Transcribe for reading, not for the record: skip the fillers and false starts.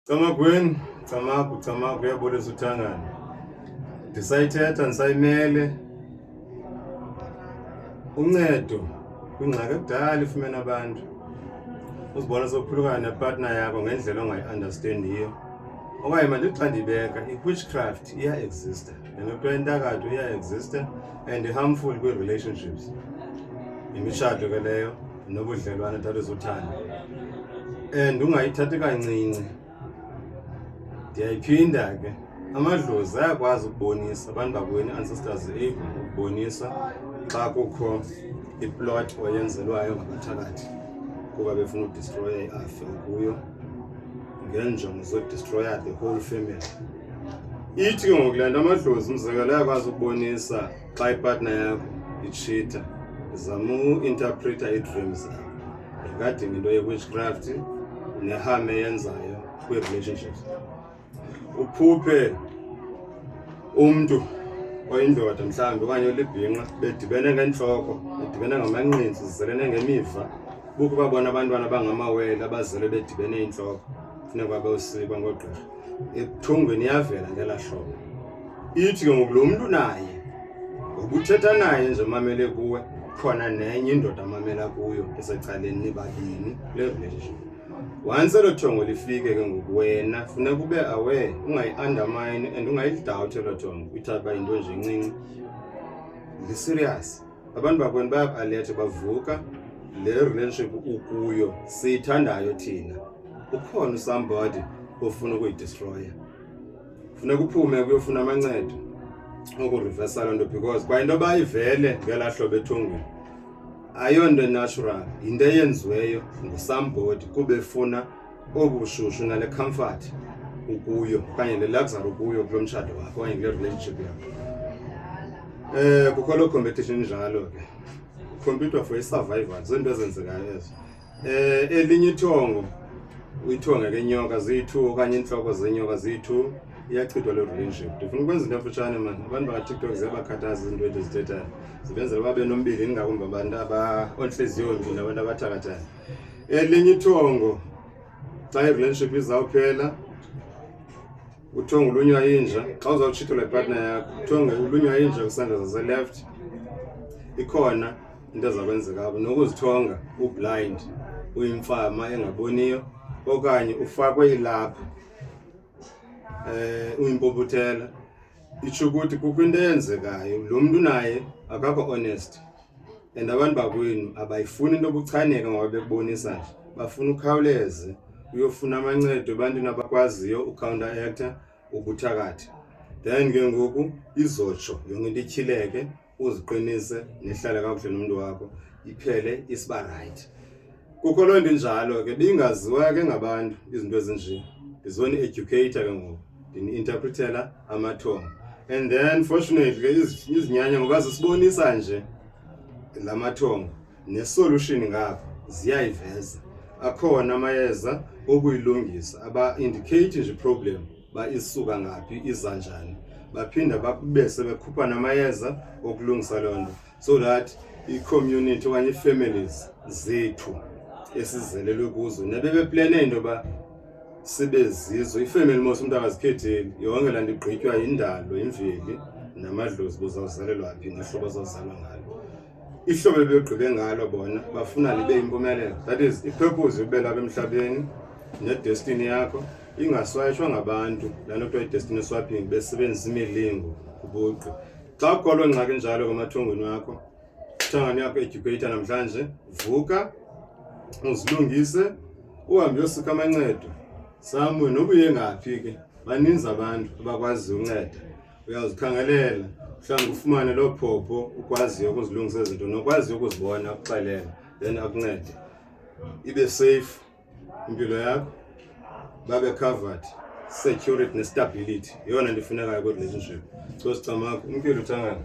Camagweni, Camagu uyabolisa uthangane. Ndisayithetha ndisayimele uncedo kwingxaki ekudala ifumene abantu. Uzibona sokuphulukana nepartner yakho ngendlela ongayi-understandiyo. Okanye manje xa ndibeka i-witchcraft iya-exista. Le nto kuthiwa intakatho iya-exista and harmful kwii-relationships. Yimitshato ke leyo nobudlelwane thatha uthando. And ungayithathi kancinci. Ndiyayiphinda ke amadlozi ayakwazi ukubonisa abantu bakwenu ancestors able ukubonisa xa kukho iplot oyenzelwayo ngabathakathi kuba befuna udestroya iafe kuyo ngenjongo zodestroya the whole family. Ithi ke ngoku le nto amadlozi umzekelo ayakwazi ukubonisa xa ipartner yakho itshita zama uinterpreta ii-dreams zakho regarding into ye-witchcraft ne-harm eyenzayo kwii-relationships. Uphuphe umntu oyindoda mhlawumbi okanye olibhinqa bedibene ngentloko, bedibene ngamanqindi, zizelene ngemiva, bukho babona abantwana abangamawele abazele bedibene intloko, funeka babe usikwa ngogqirha. Ebuthongweni iyavela ngelaa hlobo. Ithi ke ngoku lo mntu naye ngoba uthetha naye nje mamele kuwe, khona nenye indoda amamela kuyo esecaleni nibabini kule relationship. Once elo thongo lifike ke ngoku wena funeka ube aware, ungayi-undermine and ungayidoubt elo thongo uyithatha uba yinto nje encinci. Li-serious. Abantu bakwenu bayaku-alert bavuka le relationship ukuyo siyithandayo thina. Ukhona somebody ofuna ukuyidestroya. Funeka uphume kuyofuna amancedo okureversa loo nto because kwa into bayivele ngelaa hlobo ethongweni ayonto natural, yinto eyenziweyo ngusambodi kuba efuna obushushu nale comfort ukuyo okanye le luxury ukuyo kulo mtshato wakho okanye kule relationship yakho. Kukho loo competition njalo ke ukhompyuthwa for i-survival, zinto ezenzekayo ezo. Elinye ithongo, uyithonge ke nyoka ziyi-2 okanye iintloko zenyoka ziyi-2, iyachithwa loo relationship. Ndifuna ukwenza into emfutshane mani, abantu bakaTikTok ziyabakhathaza izinto ezi zithethayo, zibenzela babe nombili ingakumbi abantu ontliziyo mbi nabantu abathakathayo. Elinye ithongo, xa i-relationship izawuphela, uthongo ulunywa inja. Xa uzawutshithwa ipartner yakho, uthongo ulunywa inja kwisandla zase-left. Ikhona into ezakwenzeka apho nokuzithonga ublind, uyimfama engaboniyo okanye ufakwe ilaphu uyimpoputhela. Itsho ukuthi kukho into eyenzekayo, lo mntu naye akakho honest and abantu bakwenu abayifuni into yokuchaneka ngoba bekubonisa nje, bafuna ukhawuleze uyofuna amancedo ebantwini abakwaziyo ucounteracta ubuthakathi. Then ke ngoku izotsho yonke into ityhileke, uziqinise nehlale kakuhle nomntu wakho, iphele isiba right. Kukho loo nto injalo ke bingaziwa ke ngabantu izinto ezinje, ndizoni-educator ke ngoku ndini-interpretela amathongo. And then fortunately ke izinyanya ngoba zisibonisa nje la mathongo ne-solution ngapha ziyayiveza. Akhona amayeza okuyilungisa aba-indicate nje problem ba isuka ngaphi iza njani, baphinda babe sebekhupha namayeza okulungisa loo nto so that i-community okanye ii-families zethu esizelelwe kuzo nebebeplene into yoba sibe zizo. Ifamily mos umntu akazikhetheli, yonke laa nto igqitywa yindalo, yimveli namadlozi buzawuzalelwa phi ngehlobo azawuzalwa ngalo. Ihlobo ebegqibe ngalo bona bafuna libe yimpumelelo, that is i-purpose yokube lapha emhlabeni ne-destiny yakho ingaswayishwa ngabantu. Laa nto kuthiwa i-destiny swapping, besebenzisa imilingo ubuqu. Xa kukho loo ngxaki njalo kwamathongweni wakho, ithangane yakho educator namhlanje, vuka uzilungise uhambe uyosika amancedo. Samwe noba uye ngaphi ke baninzi abantu abakwaziyo unceda. Uyazikhangelela mhlawumbi ufumane loo phopho ukwaziyo ukuzilungisa izinto nokwaziyo ukuzibona akuxelela, then akuncede ibe safe impilo yakho, babe covered, security ne-stability. Yeyona nto ifunekayo kwi-relationship. So sicamako impilo uthangane.